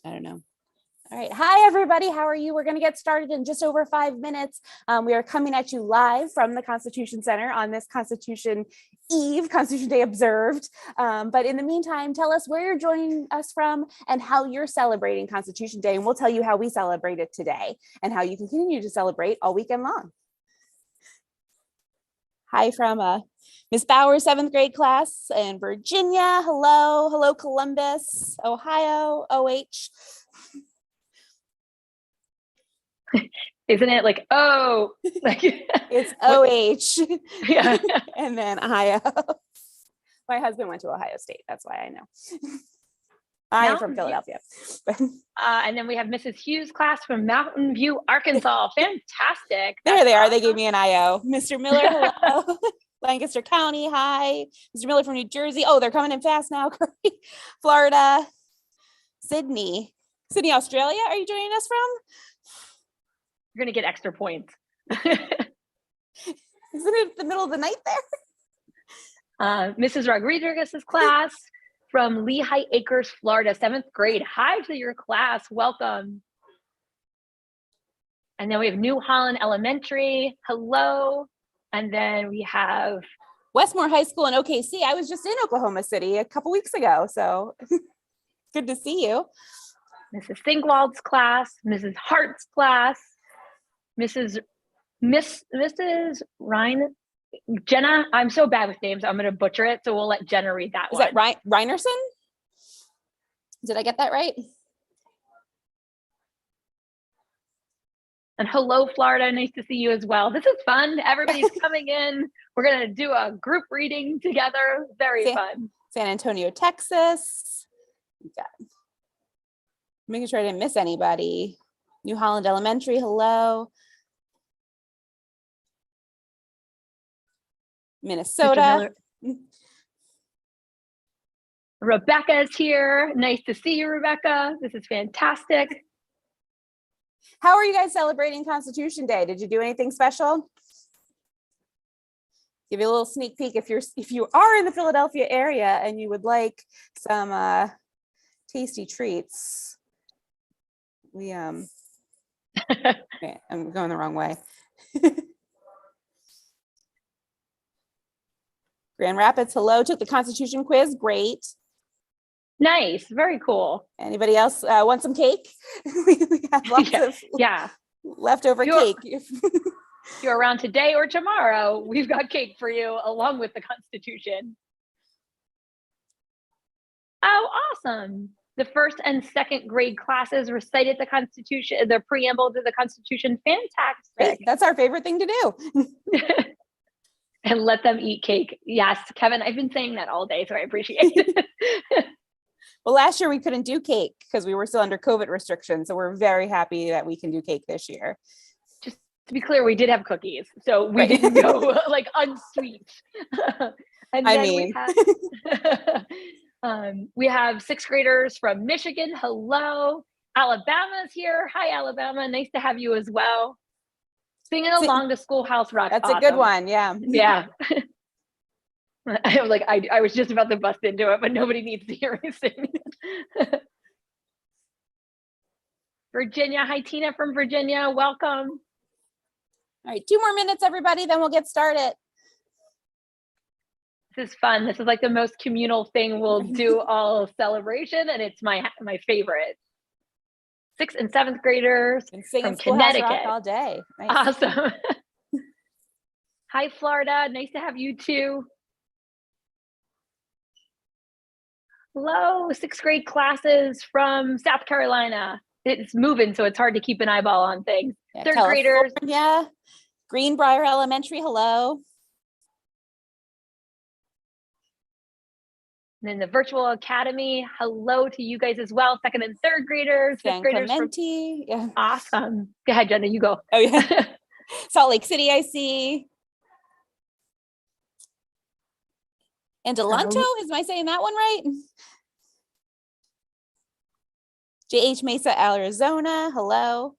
I don't know. All right. Hi, everybody. How are you? We're going to get started in just over 5 minutes. We are coming at you live from the Constitution Center on this Constitution Eve, Constitution Day observed. But in the meantime, tell us where you're joining us from and how you're celebrating Constitution Day. And we'll tell you how we celebrate it today and how you can continue to celebrate all weekend long. Hi from Miss Bauer's 7th grade class in Virginia. Hello. Hello, Columbus, Ohio, OH. Isn't it like, oh, like it's OH. Yeah. And then Ohio. My husband went to Ohio State. That's why I know. I'm from Philadelphia. And then we have Mrs. Hughes' class from Mountain View, Arkansas. Fantastic. There they are. They gave me an IO. Mr. Miller, hello. Lancaster County, hi. Mr. Miller from New Jersey. Oh, they're coming in fast now. Florida. Sydney, Australia. Are you joining us from? You're going to get extra points. Isn't it the middle of the night there? Mrs. Rodriguez's class from Lehigh Acres, Florida, 7th grade. Hi to your class. Welcome. And then we have New Holland Elementary. Hello. And then we have Westmore High School in OKC. I was just in Oklahoma City a couple weeks ago. So good to see you. Mrs. Singwald's class, Mrs. Hart's class, Mrs. Ryan, Jenna. I'm so bad with names. I'm going to butcher it. So we'll let Jenna read that one. Is that Reinerson? Did I get that right? And hello, Florida. Nice to see you as well. This is fun. Everybody's coming in. We're going to do a group reading together. Very fun. San Antonio, Texas. Making sure I didn't miss anybody. New Holland Elementary, hello. Minnesota. Rebecca is here. Nice to see you, Rebecca. This is fantastic. How are you guys celebrating Constitution Day? Did you do anything special? Give you a little sneak peek if you are in the Philadelphia area and you would like some tasty treats. Okay, I'm going the wrong way. Grand Rapids, hello. Took the Constitution quiz. Great. Nice. Very cool. Anybody else want some cake? We have lots of leftover cake. If you're around today or tomorrow, we've got cake for you along with the Constitution. Oh, awesome. The 1st and 2nd grade classes recited the Constitution, the preamble to the Constitution. Fantastic. Great. That's our favorite thing to do. And let them eat cake. Yes, Kevin, I've been saying that all day, so I appreciate it. Well, last year we couldn't do cake because we were still under COVID restrictions. So we're very happy that we can do cake this year. Just to be clear, we did have cookies. So we didn't go like unsweet. And then we have 6th graders from Michigan. Hello. Alabama's here. Hi, Alabama. Nice to have you as well. Singing along to Schoolhouse Rock. That's awesome. A good one. Yeah. Yeah. I was like, I was just about to bust into it, but nobody needs to hear me sing. Virginia. Hi, Tina from Virginia. Welcome. All right. 2 more minutes, everybody. Then we'll get started. This is fun. This is like the most communal thing we'll do all celebration, and it's my favorite. 6th and 7th graders from Connecticut all day. Nice. Awesome. Hi, Florida. Nice to have you too. Hello, 6th grade classes from South Carolina. It's moving, so it's hard to keep an eyeball on things. 3rd graders. Yeah. Greenbrier Elementary. Hello. And then the virtual academy, hello to you guys as well. 2nd and 3rd graders, 5th graders. Yeah. Awesome. Go ahead, Jenna, you go. Oh, yeah. Salt Lake City, I see. And Delanto, am I saying that one right? JH Mesa, Arizona, hello.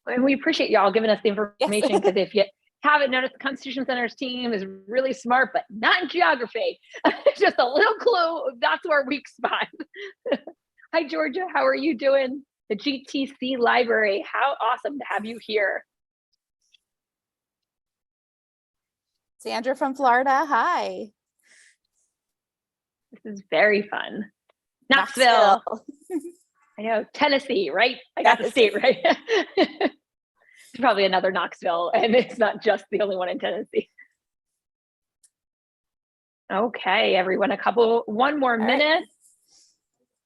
And we appreciate y'all giving us the information, because if you haven't noticed, the Constitution Center's team is really smart, but not in geography. Just a little clue. That's our weak spot. Hi, Georgia. How are you doing? The GTC library. How awesome to have you here. Sandra from Florida. Hi. This is very fun. Knoxville. I know, Tennessee, right? I got the state right. There's probably another Knoxville, and it's not just the only one in Tennessee. Okay, everyone, one more minute. Right.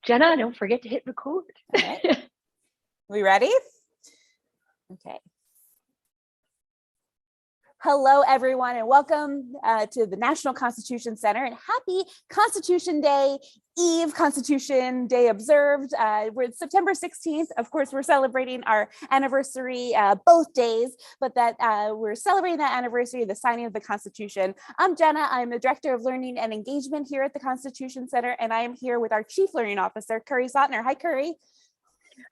Jenna, don't forget to hit record. Okay. We ready? Okay. Hello, everyone, and welcome to the National Constitution Center, and happy Constitution Day Eve, Constitution Day observed. We're September 16th. Of course, we're celebrating our anniversary both days, but that we're celebrating that anniversary of the signing of the Constitution. I'm Jenna. I'm the Director of Learning and Engagement here at the Constitution Center, and I am here with our Chief Learning Officer, Curry Sotner. Hi, Curry.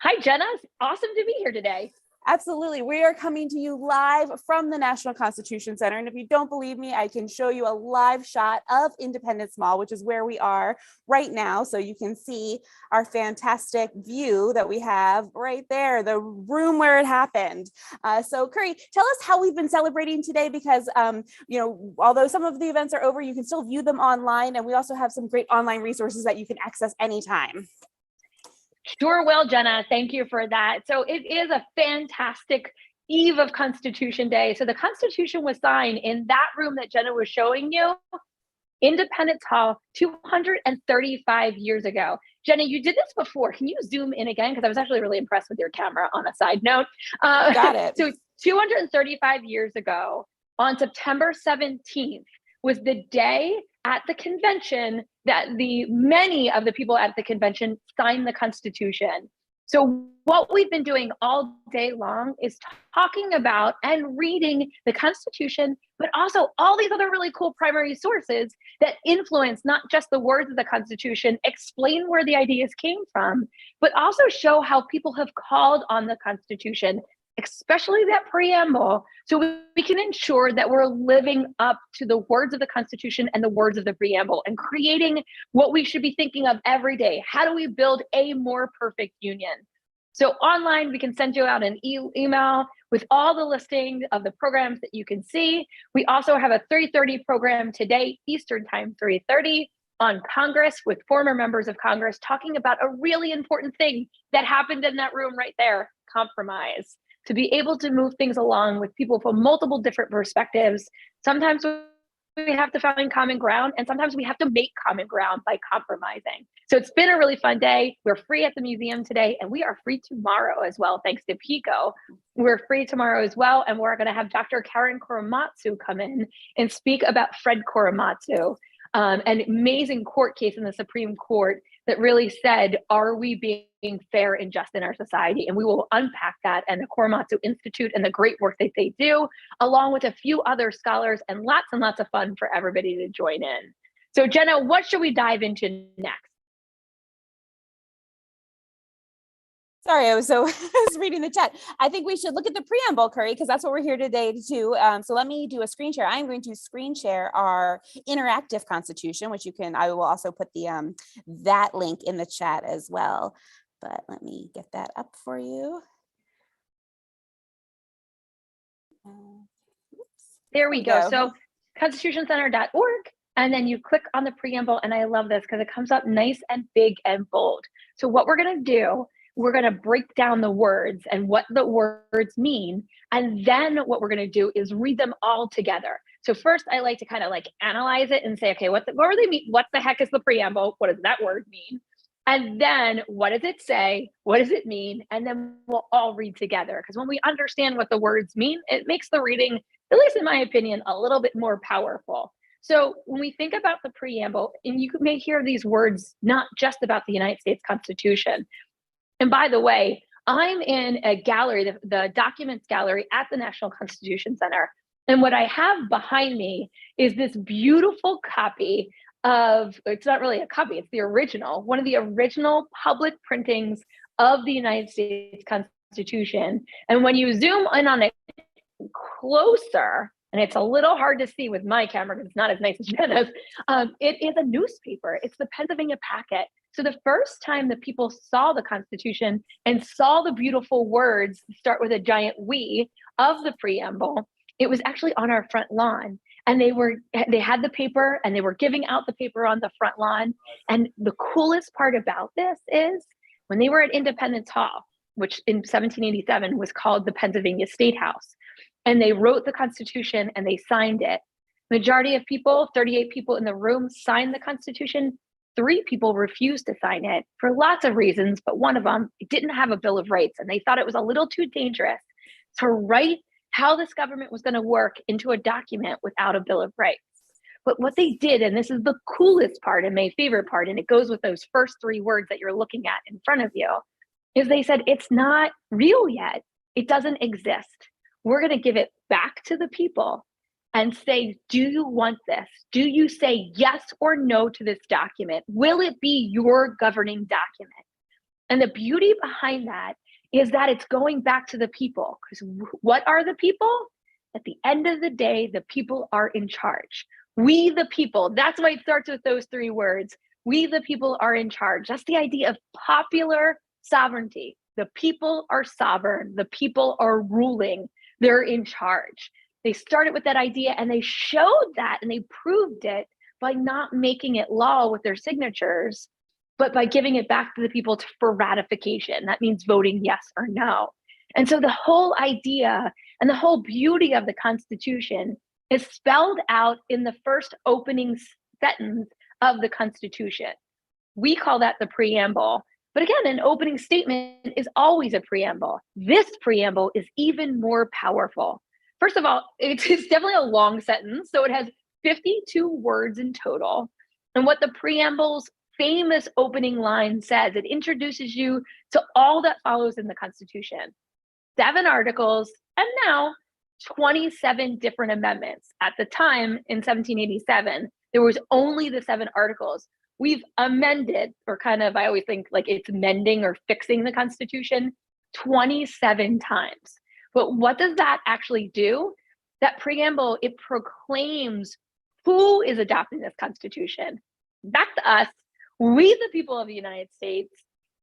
Hi, Jenna. Awesome to be here today. Absolutely. We are coming to you live from the National Constitution Center. And if you don't believe me, I can show you a live shot of Independence Mall, which is where we are right now. So you can see our fantastic view that we have right there, the room where it happened. So Curry, tell us how we've been celebrating today, because, although some of the events are over, you can still view them online. And we also have some great online resources that you can access anytime. Sure will, Jenna. Thank you for that. So it is a fantastic eve of Constitution Day. So the Constitution was signed in that room that Jenna was showing you, Independence Hall, 235 years ago. Jenna, you did this before. Can you zoom in again? Because I was actually really impressed with your camera on a side note. Got it. So 235 years ago, on September 17th, was the day at the convention that many of the people at the convention signed the Constitution. So what we've been doing all day long is talking about and reading the Constitution, but also all these other really cool primary sources that influence not just the words of the Constitution, explain where the ideas came from, but also show how people have called on the Constitution, especially that preamble, so we can ensure that we're living up to the words of the Constitution and the words of the preamble and creating what we should be thinking of every day. How do we build a more perfect union? So online, we can send you out an email with all the listing of the programs that you can see. We also have a 3:30 program today, Eastern Time, 3:30, on Congress with former members of Congress talking about a really important thing that happened in that room right there, compromise. To be able to move things along with people from multiple different perspectives. Sometimes we have to find common ground, and sometimes we have to make common ground by compromising. So it's been a really fun day. We're free at the museum today, and we are free tomorrow as well, thanks to Pico. We're free tomorrow as well, and we're going to have Dr. Karen Korematsu come in and speak about Fred Korematsu, an amazing court case in the Supreme Court that really said, are we being fair and just in our society? And we will unpack that and the Korematsu Institute and the great work that they do, along with a few other scholars, and lots of fun for everybody to join in. So Jenna, what should we dive into next? Sorry, I was reading the chat. I think we should look at the preamble, Curry, because that's what we're here today to do. So let me do a screen share. I'm going to screen share our interactive Constitution, which I will also put the that link in the chat as well. But let me get that up for you. There we go. So constitutioncenter.org, and then you click on the preamble, and I love this because it comes up nice and big and bold. So what we're going to do, we're going to break down the words and what the words mean. And then what we're going to do is read them all together. So first, I like to kind of like analyze it and say, okay, what do they mean? What the heck is the preamble? What does that word mean? And then what does it say? What does it mean? And then we'll all read together. Because when we understand what the words mean, it makes the reading, at least in my opinion, a little bit more powerful. So when we think about the preamble, and you may hear these words not just about the United States Constitution. And by the way, I'm in a gallery, the documents gallery at the National Constitution Center. And what I have behind me is this beautiful copy of, it's not really a copy, it's the original, one of the original public printings of the United States Constitution. And when you zoom in on it closer, and it's a little hard to see with my camera because it's not as nice as Jenna's, it is a newspaper. It's the Pennsylvania Packet. So the first time that people saw the Constitution and saw the beautiful words start with a giant we of the preamble, it was actually on our front lawn. And they had the paper and they were giving out the paper on the front lawn. And the coolest part about this is when they were at Independence Hall, which in 1787 was called the Pennsylvania State House, and they wrote the Constitution and they signed it. Majority of people, 38 people in the room, signed the Constitution. 3 people refused to sign it for lots of reasons, but one of them didn't have a Bill of Rights, and they thought it was a little too dangerous to write how this government was going to work into a document without a Bill of Rights. But what they did, and this is the coolest part and my favorite part, and it goes with those first 3 words that you're looking at in front of you, is they said, it's not real yet. It doesn't exist. We're going to give it back to the people and say, do you want this? Do you say yes or no to this document? Will it be your governing document? And the beauty behind that is that it's going back to the people. Because what are the people? At the end of the day, the people are in charge. We, the people, that's why it starts with those 3 words. We, the people, are in charge. That's the idea of popular sovereignty. The people are sovereign. The people are ruling. They're in charge. They started with that idea and they showed that and they proved it by not making it law with their signatures, but by giving it back to the people for ratification. That means voting yes or no. And so the whole idea and the whole beauty of the Constitution is spelled out in the first opening sentence of the Constitution. We call that the preamble. But again, an opening statement is always a preamble. This preamble is even more powerful. First of all, it's definitely a long sentence. So it has 52 words in total. And what the preamble's famous opening line says, it introduces you to all that follows in the Constitution. 7 articles, and now 27 different amendments. At the time in 1787, there was only the 7 articles. We've amended, or kind of, I always think like it's mending or fixing the Constitution 27 times. But what does that actually do? That preamble, it proclaims who is adopting this Constitution. Back to us, we the people of the United States.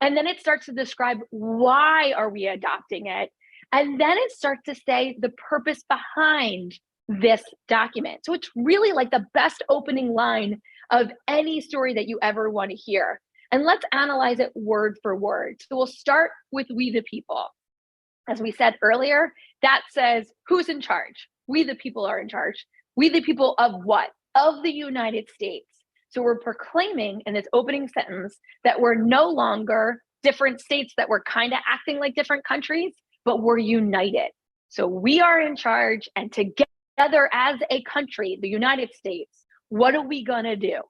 And then it starts to describe why are we adopting it. And then it starts to say the purpose behind this document. So it's really like the best opening line of any story that you ever want to hear. And let's analyze it word for word. So we'll start with we the people. As we said earlier, that says who's in charge? We the people are in charge. We the people of what? Of the United States. So we're proclaiming in this opening sentence that we're no longer different states that were kind of acting like different countries, but we're united. So we are in charge, and together as a country, the United States, what are we going to do?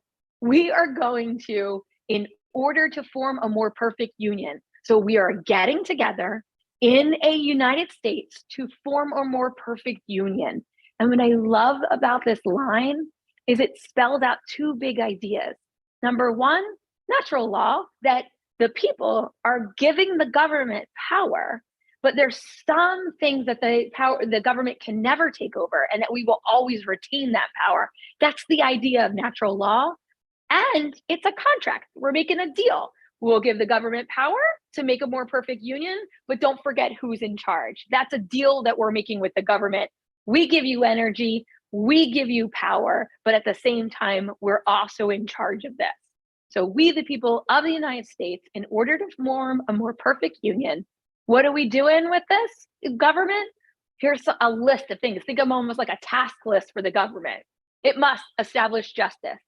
We are going to, in order to form a more perfect union, so we are getting together in a United States to form a more perfect union. And what I love about this line is it spells out 2 big ideas. Number 1, natural law, that the people are giving the government power, but there's some things that the government can never take over, and that we will always retain that power. That's the idea of natural law. And it's a contract. We're making a deal. We'll give the government power to make a more perfect union, but don't forget who's in charge. That's a deal that we're making with the government. We give you energy, we give you power, but at the same time, we're also in charge of this. So we, the people of the United States, in order to form a more perfect union, what are we doing with this government? Here's a list of things. Think of them almost like a task list for the government. It must establish justice.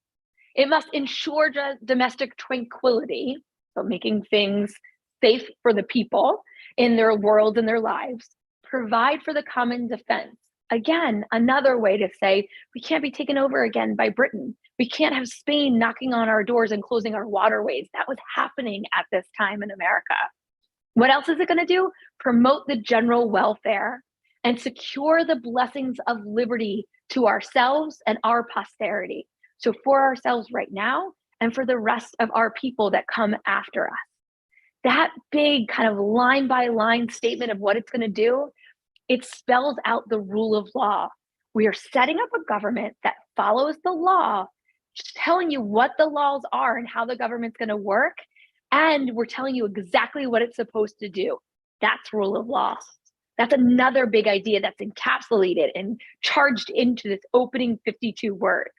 It must ensure domestic tranquility, so making things safe for the people in their world and their lives. Provide for the common defense. Again, another way to say we can't be taken over again by Britain. We can't have Spain knocking on our doors and closing our waterways. That was happening at this time in America. What else is it going to do? Promote the general welfare and secure the blessings of liberty to ourselves and our posterity. So for ourselves right now and for the rest of our people that come after us. That big kind of line by line statement of what it's going to do, it spells out the rule of law. We are setting up a government that follows the law telling you what the laws are and how the government's going to work. And we're telling you exactly what it's supposed to do. That's rule of law. That's another big idea that's encapsulated and charged into this opening 52 words.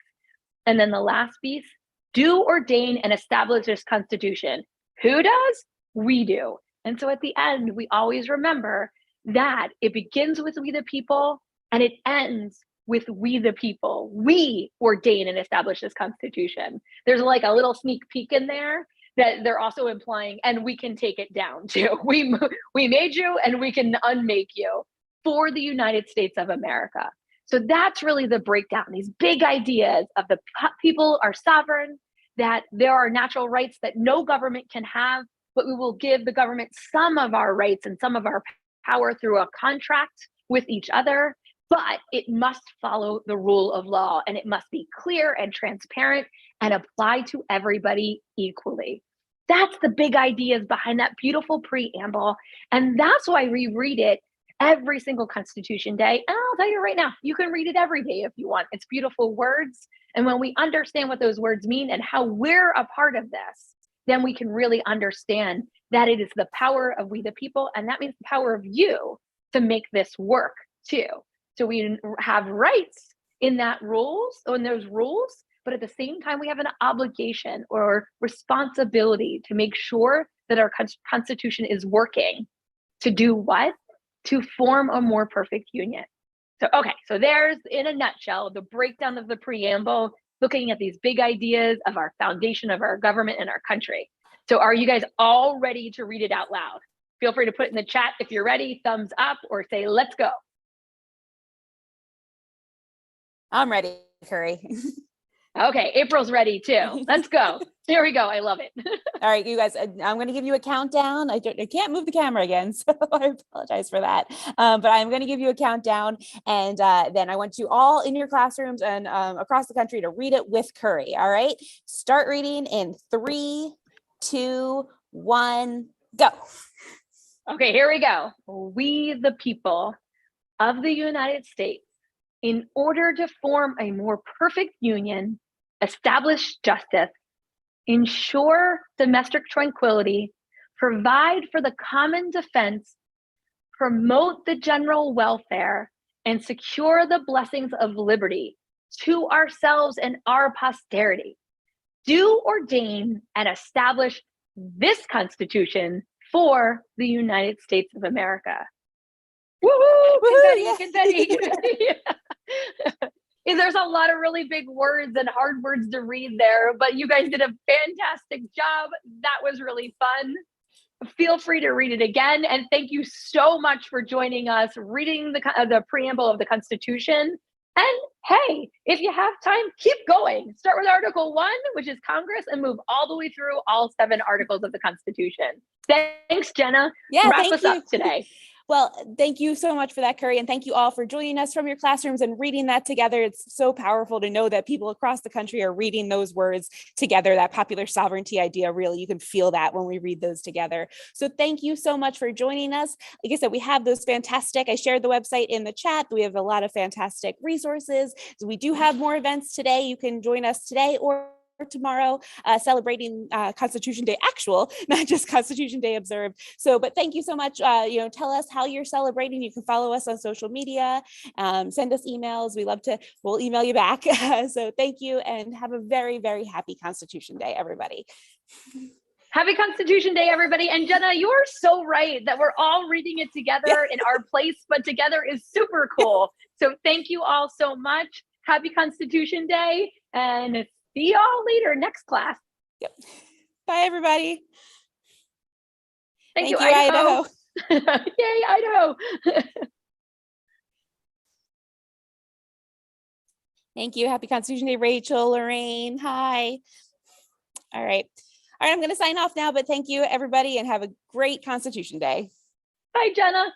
And then the last piece, do, ordain, and establish this Constitution. Who does? We do. And so at the end, we always remember that it begins with we the people and it ends with we the people. We ordain and establish this Constitution. There's like a little sneak peek in there that they're also implying, and we can take it down too. We made you and we can unmake you for the United States of America. So that's really the breakdown, these big ideas of the people are sovereign, that there are natural rights that no government can have, but we will give the government some of our rights and some of our power through a contract with each other, but it must follow the rule of law and it must be clear and transparent and apply to everybody equally. That's the big ideas behind that beautiful preamble. And that's why we read it every single Constitution Day. And I'll tell you right now, you can read it every day if you want. It's beautiful words. And when we understand what those words mean and how we're a part of this, then we can really understand that it is the power of we the people. And that means the power of you to make this work too. So we have rights in those rules, but at the same time, we have an obligation or responsibility to make sure that our Constitution is working to do what? To form a more perfect union. So there's, in a nutshell, the breakdown of the preamble, looking at these big ideas of our foundation of our government and our country. So are you guys all ready to read it out loud? Feel free to put it in the chat if you're ready, thumbs up, or say, let's go. I'm ready, Curry. Okay, April's ready too. Let's go. There we go. I love it. All right, you guys, I'm going to give you a countdown. I can't move the camera again, so I apologize for that. But I'm going to give you a countdown, and then I want you all in your classrooms and across the country to read it with Curry. All right, start reading in 3, 2, 1, go. Okay, here we go. We, the people of the United States, in order to form a more perfect union, establish justice, ensure domestic tranquility, provide for the common defense, promote the general welfare, and secure the blessings of liberty to ourselves and our posterity. Do, ordain, and establish this Constitution for the United States of America. Woohoo! Confetti, confetti. There's a lot of really big words and hard words to read there, but you guys did a fantastic job. That was really fun. Feel free to read it again. And thank you so much for joining us, reading the preamble of the Constitution. And hey, if you have time, keep going. Start with Article 1, which is Congress, and move all the way through all 7 articles of the Constitution. Thanks, Jenna. Yeah, Wrap us up today. Well, thank you so much for that, Curry. And thank you all for joining us from your classrooms and reading that together. It's so powerful to know that people across the country are reading those words together. That popular sovereignty idea, really, you can feel that when we read those together. So thank you so much for joining us. Like I said, we have those fantastic, I shared the website in the chat. We have a lot of fantastic resources. So we do have more events today. You can join us today or tomorrow, celebrating Constitution Day actual, not just Constitution Day observed. So, but thank you so much. Tell us how you're celebrating. You can follow us on social media, send us emails. We'll email you back. So thank you and have a very, very happy Constitution Day, everybody. Happy Constitution Day, everybody. And Jenna, you are so right that we're all reading it together in our place, but together is super cool. So thank you all so much. Happy Constitution Day, and see y'all later next class. Yep. Bye, everybody. Thank you, Idaho. Yay, Idaho. Thank you. Happy Constitution Day, Rachel, Lorraine. Hi. All right. I'm going to sign off now, but thank you, everybody, and have a great Constitution Day. Bye, Jenna.